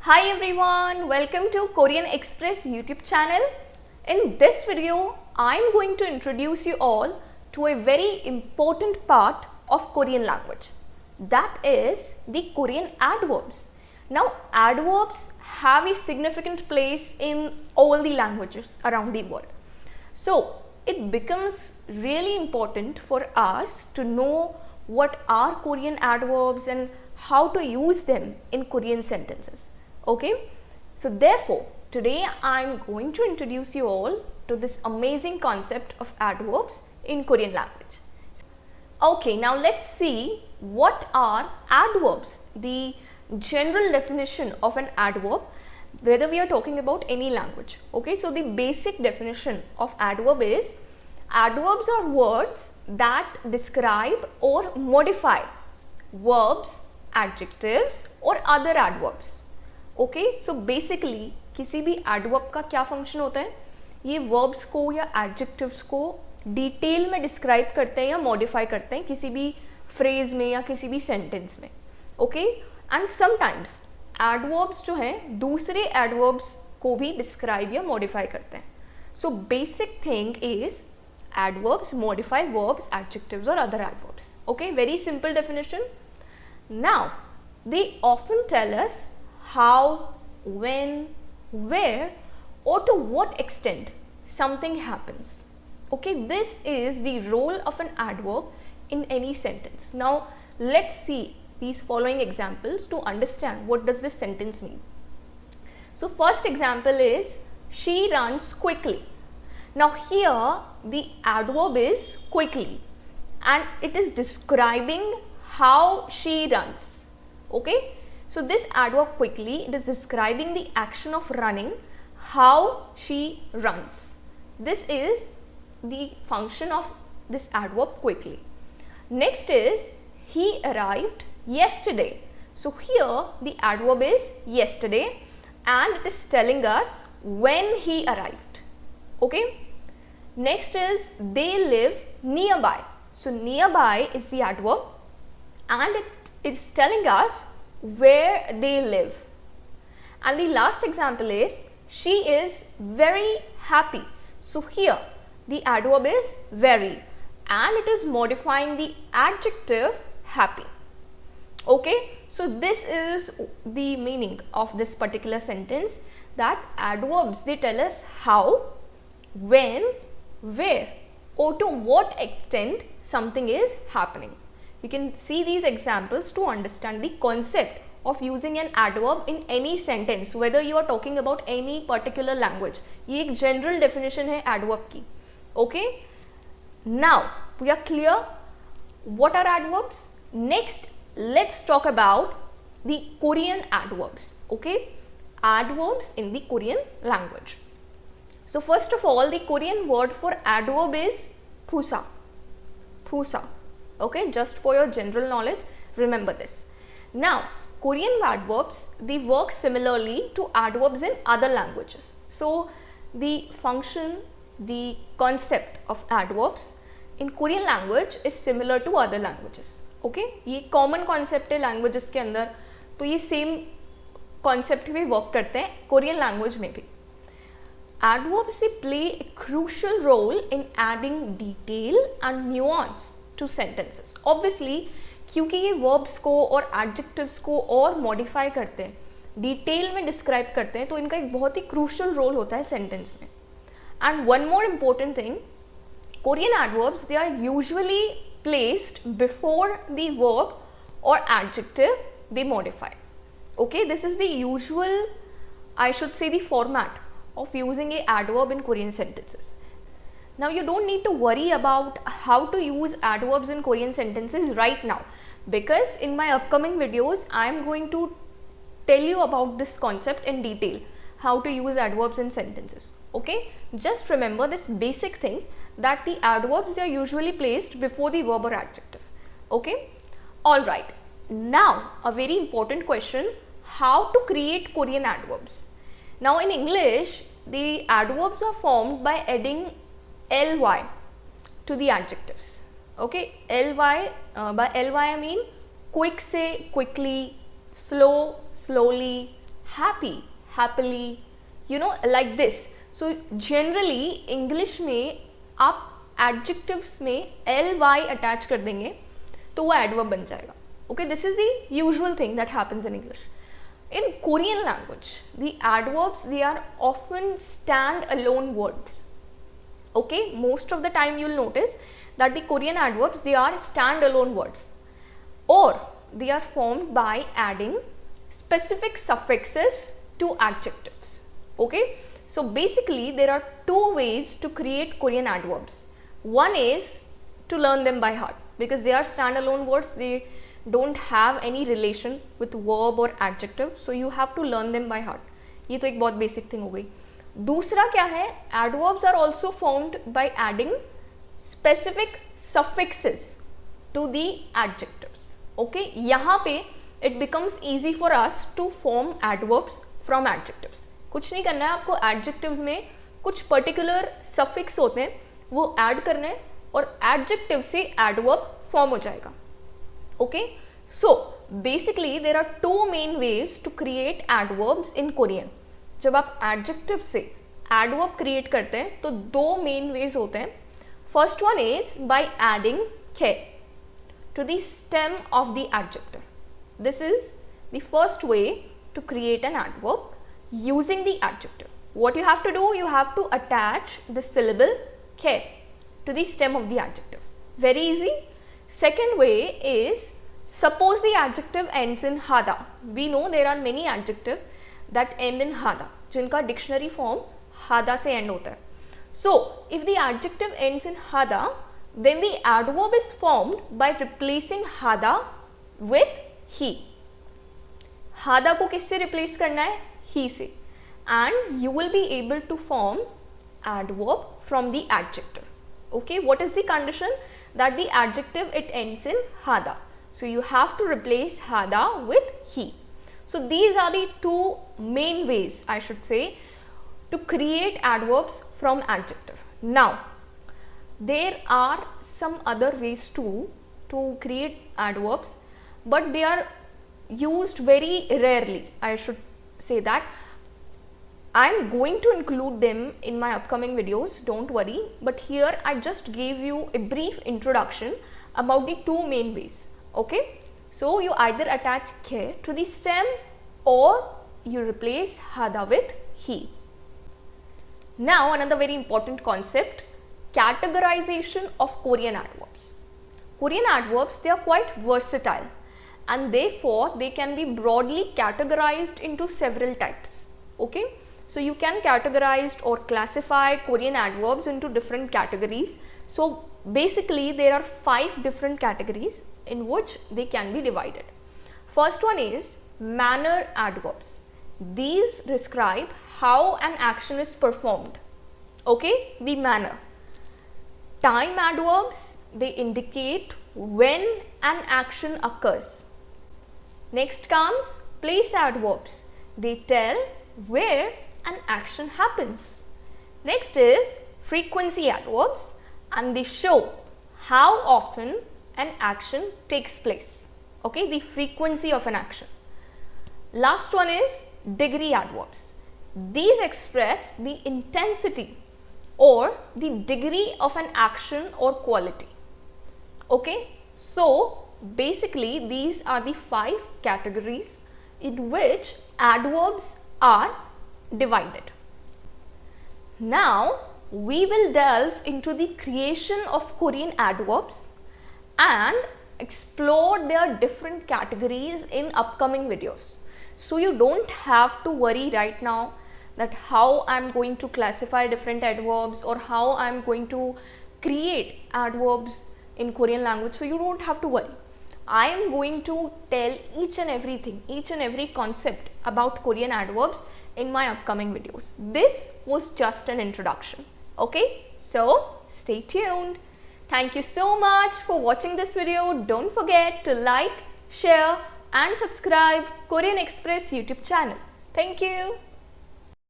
Hi everyone, welcome to Korean Express YouTube channel. In this video, I am going to introduce you all to a very important part of Korean language. That is the Korean adverbs. Now, adverbs have a significant place in all the languages around the world. So, it becomes really important for us to know what are Korean adverbs and how to use them in Korean sentences. Okay, so therefore today I am going to introduce you all to this amazing concept of adverbs in Korean language. Okay, now let's see what are adverbs, the general definition of an adverb, whether we are talking about any language. Okay, so the basic definition of adverb is adverbs are words that describe or modify verbs, adjectives or other adverbs. Okay so basically किसी भी adverb का क्या function होता है, ये verbs को या adjectives को डिटेल में डिस्क्राइब करते हैं या मॉडिफाई करते हैं किसी भी फ्रेज में या किसी भी सेंटेंस में. ओके एंड समटाइम्स एडवर्ब्स जो हैं दूसरे एडवर्ब्स को भी डिस्क्राइब या मॉडिफाई करते हैं. So basic thing is adverbs modify verbs, adjectives और other adverbs. Okay, very simple definition. Now they often tell us how, when, where or to what extent something happens. Okay, this is the role of an adverb in any sentence. Now let's see these following examples to understand what does this sentence mean. So first example is she runs quickly. Now here the adverb is quickly and it is describing how she runs. Okay, so this adverb quickly, it is describing the action of running, how she runs. This is the function of this adverb quickly. Next is he arrived yesterday. So here the adverb is yesterday and it is telling us when he arrived. Okay. Next is they live nearby. So nearby is the adverb and it is telling us where they live. And the last example is she is very happy. So here the adverb is very and it is modifying the adjective happy. Okay, so this is the meaning of this particular sentence, that adverbs, they tell us how, when, where or to what extent something is happening. You can see these examples to understand the concept of using an adverb in any sentence, whether you are talking about any particular language. ये एक general definition है adverb की. Okay, now we are clear what are adverbs. Next let's talk about the Korean adverbs. Okay, adverbs in the Korean language. So first of all, the Korean word for adverb is pusa. Pusa. Okay, just for your general knowledge, remember this. Now Korean adverbs, they work similarly to adverbs in other languages. So the function, the concept of adverbs in Korean language is similar to other languages. Okay, ये common concept है languages के अंदर, तो ये same concept भी work करते हैं Korean language में भी. Adverbs, they play a crucial role in adding detail and nuance to sentences. Obviously क्योंकि ये verbs को और adjectives को और modify करते हैं, डिटेल में describe करते हैं, तो इनका एक बहुत ही crucial role होता है sentence में. And one more important thing, Korean adverbs, they are usually placed before the verb or adjective they modify. Okay, this is the usual, I should say, the format of using a adverb in Korean sentences. Now you don't need to worry about how to use adverbs in Korean sentences right now, because in my upcoming videos I am going to tell you about this concept in detail, how to use adverbs in sentences. Okay, just remember this basic thing, that the adverbs are usually placed before the verb or adjective. Okay, alright, now a very important question, how to create Korean adverbs. Now in English the adverbs are formed by adding ly to the adjectives. Okay, ly, by ly I mean quick से quickly, slow slowly, happy, happily, you know, like this. So generally English में आप adjectives में ly attach कर देंगे तो वो adverb बन जाएगा. Okay, this is the usual thing that happens in English. In Korean language, the adverbs, they are often stand-alone words. Okay, most of the time you will notice that the Korean adverbs, they are stand-alone words, or they are formed by adding specific suffixes to adjectives. Okay, so basically there are two ways to create Korean adverbs. One is to learn them by heart, because they are stand-alone words, they don't have any relation with verb or adjective, so you have to learn them by heart. ये तो एक बहुत basic thing हो गई. दूसरा क्या है, adverbs are also formed by adding specific suffixes to the adjectives. Okay, यहाँ पे it becomes easy for us to form adverbs from adjectives. कुछ नहीं करना है आपको, adjectives में कुछ particular suffix होते हैं वो add करने हैं और adjective से adverb form हो जाएगा. Okay, so basically there are two main ways to create adverbs in Korean. जब आप adjective से adverb create करते हैं तो दो main ways होते हैं. First one is by adding ke to the stem of the adjective. This is the first way to create an adverb using the adjective. What you have to do, you have to attach the syllable ke to the stem of the adjective. Very easy. Second way is, suppose the adjective ends in hada. We know there are many adjectives that end in hada, जिनका dictionary form hada से end होता है. So, if the adjective ends in hada, then the adverb is formed by replacing hada with he. Hada को किससे replace करना है? He से. And you will be able to form adverb from the adjective. Okay, what is the condition? That the adjective, it ends in hada. So you have to replace hada with he. So these are the two main ways, I should say, to create adverbs from adjective. Now, there are some other ways too to create adverbs, but they are used very rarely, I should say that. I am going to include them in my upcoming videos, don't worry, but here I just gave you a brief introduction about the two main ways. Okay, so you either attach ke to the stem or you replace hada with he. Now another very important concept, categorization of Korean adverbs. Korean adverbs, they are quite versatile and therefore they can be broadly categorized into several types. Okay, so you can categorize or classify Korean adverbs into different categories. So basically there are 5 different categories in which they can be divided. First one is manner adverbs. These describe how an action is performed. Okay, the manner. Time adverbs, they indicate when an action occurs. Next comes place adverbs. They tell where an action happens. Next is frequency adverbs, and they show how often an action takes place. Okay, the frequency of an action. Last one is degree adverbs. These express the intensity or the degree of an action or quality. Okay, so basically these are the 5 categories in which adverbs are divided. Now we will delve into the creation of Korean adverbs and explore their different categories in upcoming videos. So you don't have to worry right now that how I am going to classify different adverbs or how I am going to create adverbs in Korean language. So you don't have to worry. I am going to tell each and everything, each and every concept about Korean adverbs in my upcoming videos. This was just an introduction. Okay, so stay tuned. Thank you so much for watching this video. Don't forget to like, share and subscribe Korean Express YouTube channel. Thank you.